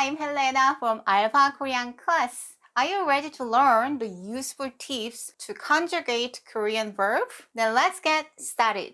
I'm Helena from Alpha Korean class. Are you ready to learn the useful tips to conjugate Korean verb? Then let's get started.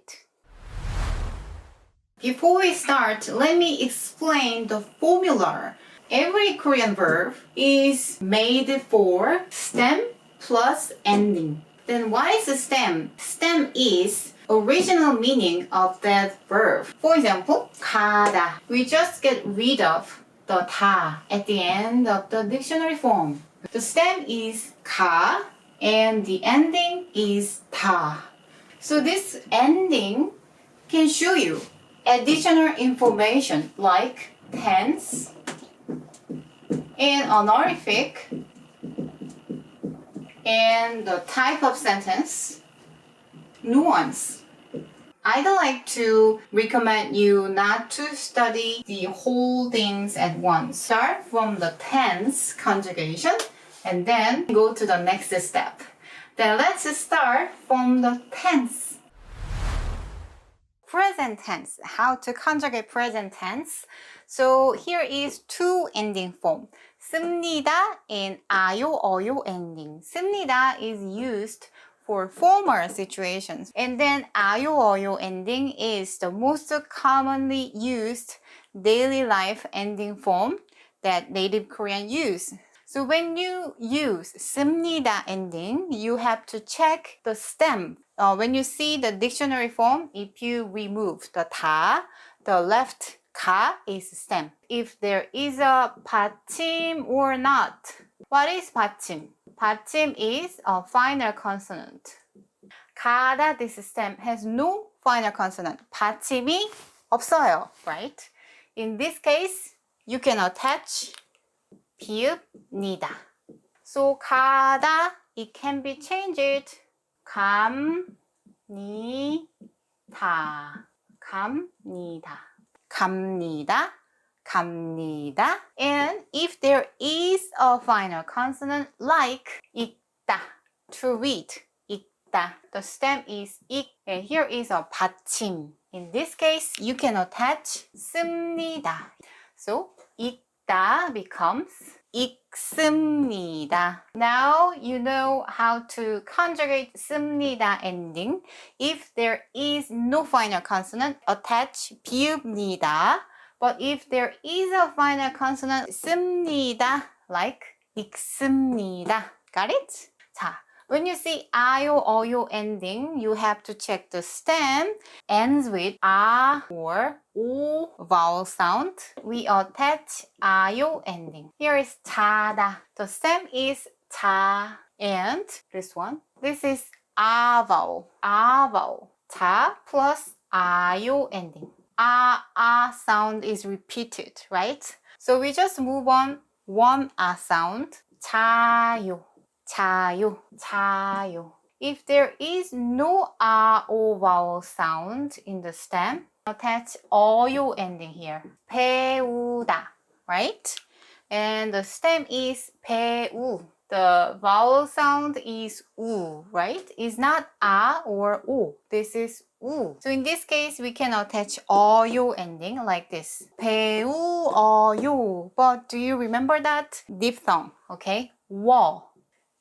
Before we start, let me explain the formula. Every Korean verb is made for stem plus ending. Then what is the stem? Stem is original meaning of that verb. For example, 가다. We just get rid of the 다 at the end of the dictionary form. The stem is 가 and the ending is 다. So this ending can show you additional information like tense and honorific and the type of sentence, nuance. I'd like to recommend you not to study the whole things at once. Start from the tense conjugation and then go to the next step. Then let's start from the tense. Present tense. How to conjugate present tense. So here is two ending form. 씁니다 and 아요, 어요 ending. 씁니다 is used for formal situations. And then 아요, 어요 ending is the most commonly used daily life ending form that native Korean use. So when you use 씁니다 ending, you have to check the stem. When you see the dictionary form, if you remove the 다, the left 가 is stem. If there is a 받침 or not. What is 받침? 받침 is a final consonant. 가다, this stem has no final consonant. 받침이 없어요, right? In this case, you can attach 비읍니다. So 가다, it can be changed. 갑니다. 갑니다. 갑니다. 갑니다. And if there is a final consonant like 읽다, to read, 읽다, the stem is 읽, and here is a 받침. In this case, you can attach 씁니다. So 읽다 becomes 읽습니다. Now you know how to conjugate 씁니다 ending. If there is no final consonant, attach 비읍니다. But if there is a final consonant, 씁니다, like 읽습니다. Got it? 자, when you see 아요, 어요 ending, you have to check the stem ends with 아 or 오 vowel sound. We attach 아요 ending. Here is 자다. The stem is 자. And this one, this is 아 vowel. 아 vowel. 자 plus 아요 ending. Ah sound is repeated, right? So we just move on one ah sound. 자요, 자요, 자요. If there is no ah o vowel sound in the stem, attach 어요 ending here. 배우다, right? And the stem is 배우. The vowel sound is 우, right? It's not ah or 오. This is 우. So in this case, we can attach 어요 ending like this. 배우어요. But do you remember that? Diphthong, okay? 워.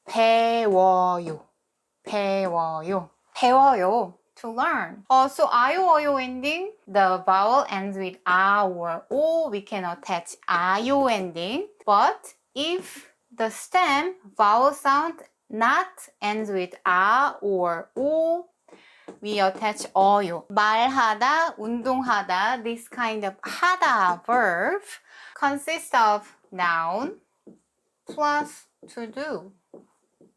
배워요. 배워요. 배워요. To learn. So 아요, 어요 ending, the vowel ends with 아 or 오. We can attach 아요 ending. But if the stem vowel sound not ends with 아 or 오, we attach 어요. 말하다, 운동하다, this kind of 하다 verb consists of noun plus to do.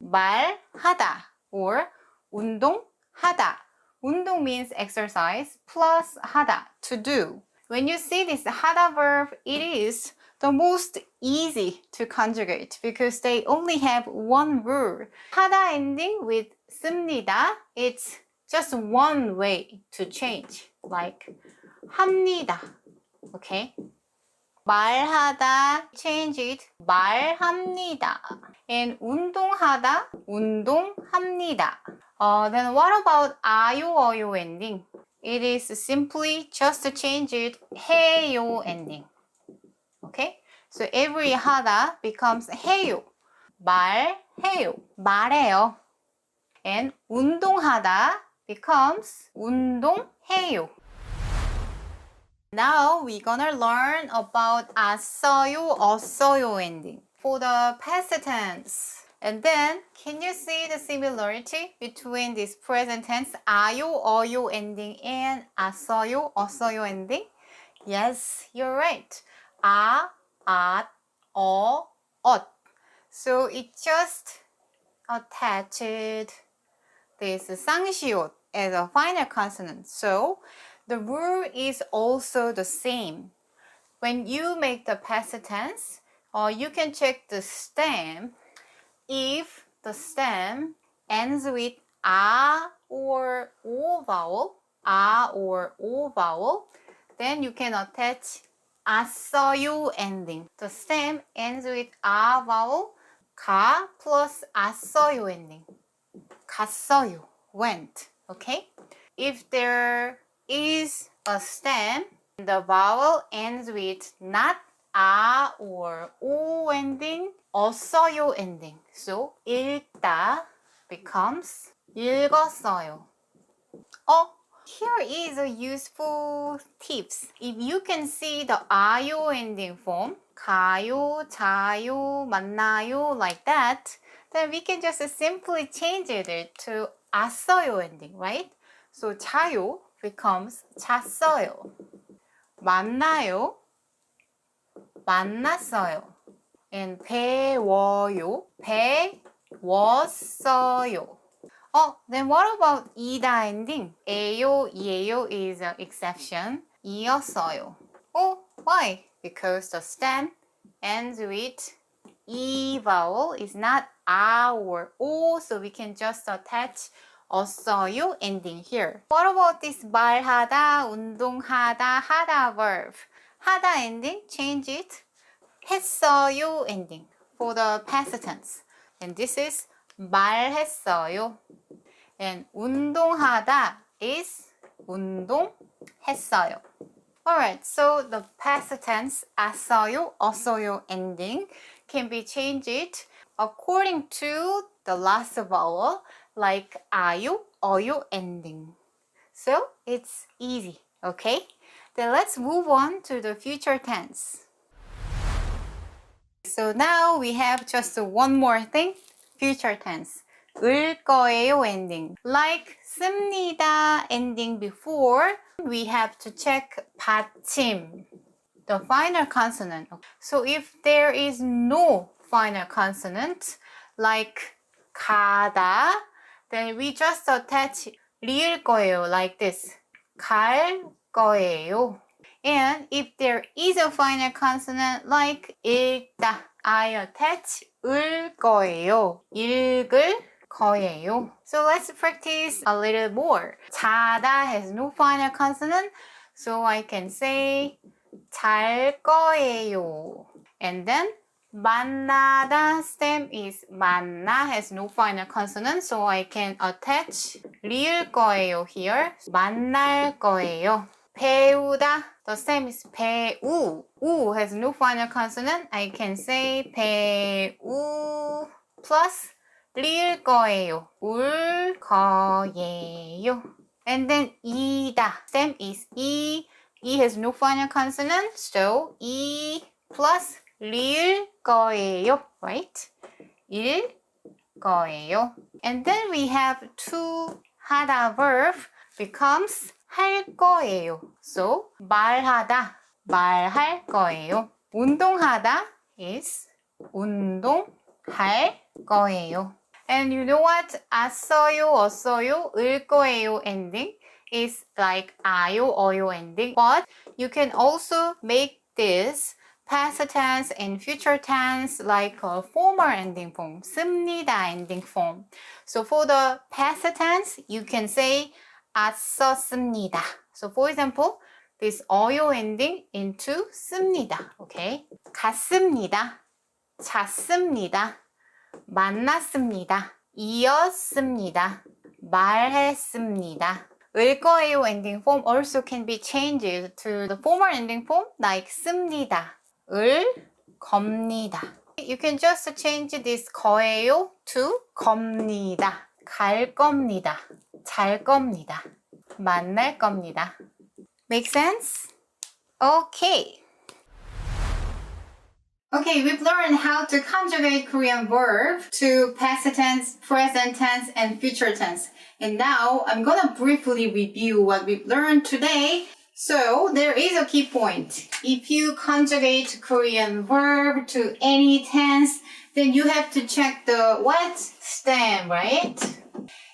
말하다 or 운동하다. 운동 means exercise plus 하다, to do. When you see this 하다 verb, it is the most easy to conjugate because they only have one rule. 하다 ending with 씁니다, it's just one way to change, like 합니다, okay? 말하다, change it, 말합니다. And 운동하다, 운동합니다. Then what about 아요, 어요 ending? It is simply just to change it, 해요 ending. Okay? So every 하다 becomes 해요. 말해요. 말해요. And 운동하다 becomes 운동해요. Now we're gonna learn about as어요, 어써요 ending for the past tense. And then, can you see the similarity between this present tense 아요, 어요 ending and as어요, 어써요 ending? Yes, you're right. 아, 앗, 엇. So it just attached this 쌍시옷 as a final consonant. So the rule is also the same. When you make the past tense, you can check the stem. If the stem ends with a or o vowel, then you can attach as어요 ending. The stem ends with a vowel, 가 plus as어요 ending. 갔어요, went, okay? If there is a stem, the vowel ends with not a or o ending, 어써요 ending. So 읽다 becomes 읽었어요. Here is a useful tips. If you can see the 아요 ending form, 가요, 자요, 만나요, like that, then we can just simply change it to as어요 ending, right? So 자요 becomes 잤어요. 만나요, 만났어요. And 배워요, 배웠어요. Then what about 이다 ending? 에요, 이에요 is an exception. 이었어요. Why? Because the stem ends with E vowel is not A or O, so we can just attach 어써요 ending here. What about this 말하다, 운동하다, 하다 verb? 하다 ending, change it. 했어요 ending for the past tense. And this is 말했어요. And 운동하다 is 운동했어요. Alright, so the past tense as어요, 어써요 ending can be changed according to the last vowel, like 아요, 어요 ending. So it's easy, okay? Then let's move on to the future tense. So now we have just one more thing, future tense. 을 거예요 ending. Like 씁니다 ending before, we have to check 받침, the final consonant. So if there is no final consonant, like 가다, then we just attach 리을 거예요 like this. 갈 거예요. And if there is a final consonant like 읽다, I attach 을 거예요. 읽을 거예요. So let's practice a little more. 자다 has no final consonant, so I can say 잘 거예요. And then 만나다 stem is 만나 has no final consonant, so I can attach 리을 거예요 here. 만날 거예요. 배우다, the same is 배우. 우 has no final consonant. I can say 배우 plus 리을 거예요. 울 거예요. And then 이다, same is 이. 이 has no final consonant, so 이 plus 리을 거예요, right? 일 거예요. And then we have to 하다 verb becomes 할 거예요. So 말하다, 말할 거예요. 운동하다 is 운동할 거예요. And you know what? as어요, 어써요, 을 거예요 ending is like 아요, 어요 ending. But you can also make this past tense and future tense like a formal ending form, 씁니다 ending form. So for the past tense, you can say as었습니다. So for example, this 어요 ending into 씁니다. Okay? 갔습니다. 잤습니다. 만났습니다. 이었습니다. 말했습니다. 을 거예요 ending form also can be changed to the formal ending form like 씁니다. 을 겁니다. You can just change this 거예요 to 겁니다. 갈 겁니다. 잘 겁니다. 만날 겁니다. Make sense? Okay. Okay, we've learned how to conjugate Korean verb to past tense, present tense, and future tense. And now I'm gonna briefly review what we've learned today. So there is a key point. If you conjugate Korean verb to any tense, then you have to check the what? Stem, right?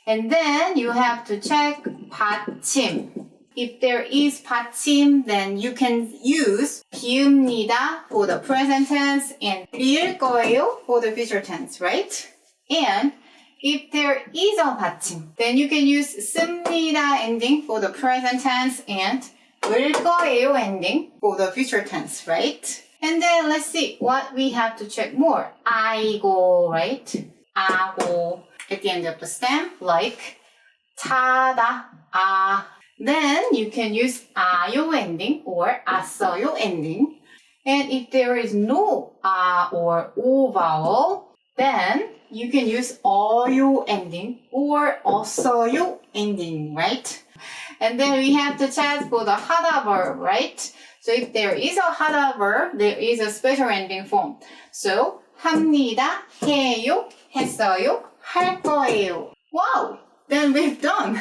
And then you have to check 받침. If there is 받침, then you can use 비웁니다 for the present tense and 비울 거예요 for the future tense, right? And if there is a 받침, then you can use 씁니다 ending for the present tense and 을 거예요 ending for the future tense, right? And then let's see what we have to check more. 아이고, right? 아고 at the end of the stem, like 차다, 아. Then you can use 아요 ending or 아써요 ending. And if there is no 아 or 오 vowel, then you can use 어요 ending or 어써요 ending, right? And then we have to check for the 하다 verb, right? So if there is a 하다 verb, there is a special ending form. So 합니다, 해요, 했어요, 할 거예요. Wow! Then we've done.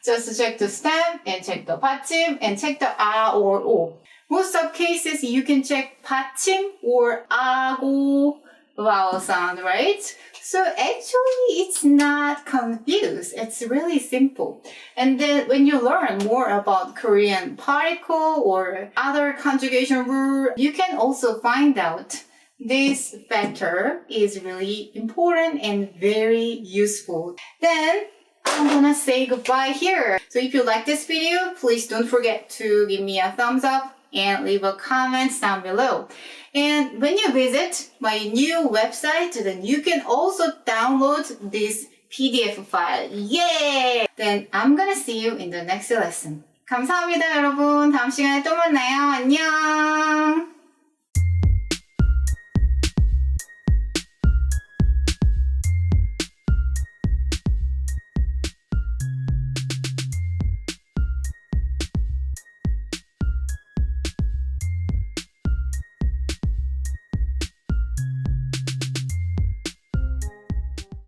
Just check the stem and check the 받침 and check the 아 or 오. Most of cases you can check 받침 or 아고 vowel sound, right? So actually it's not confused. It's really simple. And then when you learn more about Korean particle or other conjugation rule, you can also find out this factor is really important and very useful. Then I'm gonna say goodbye here. So if you like this video, please don't forget to give me a thumbs up and leave a comment down below. And when you visit my new website, then you can also download this PDF file. Yay! Then I'm gonna see you in the next lesson. 감사합니다, 여러분. 다음 시간에 또 만나요. 안녕!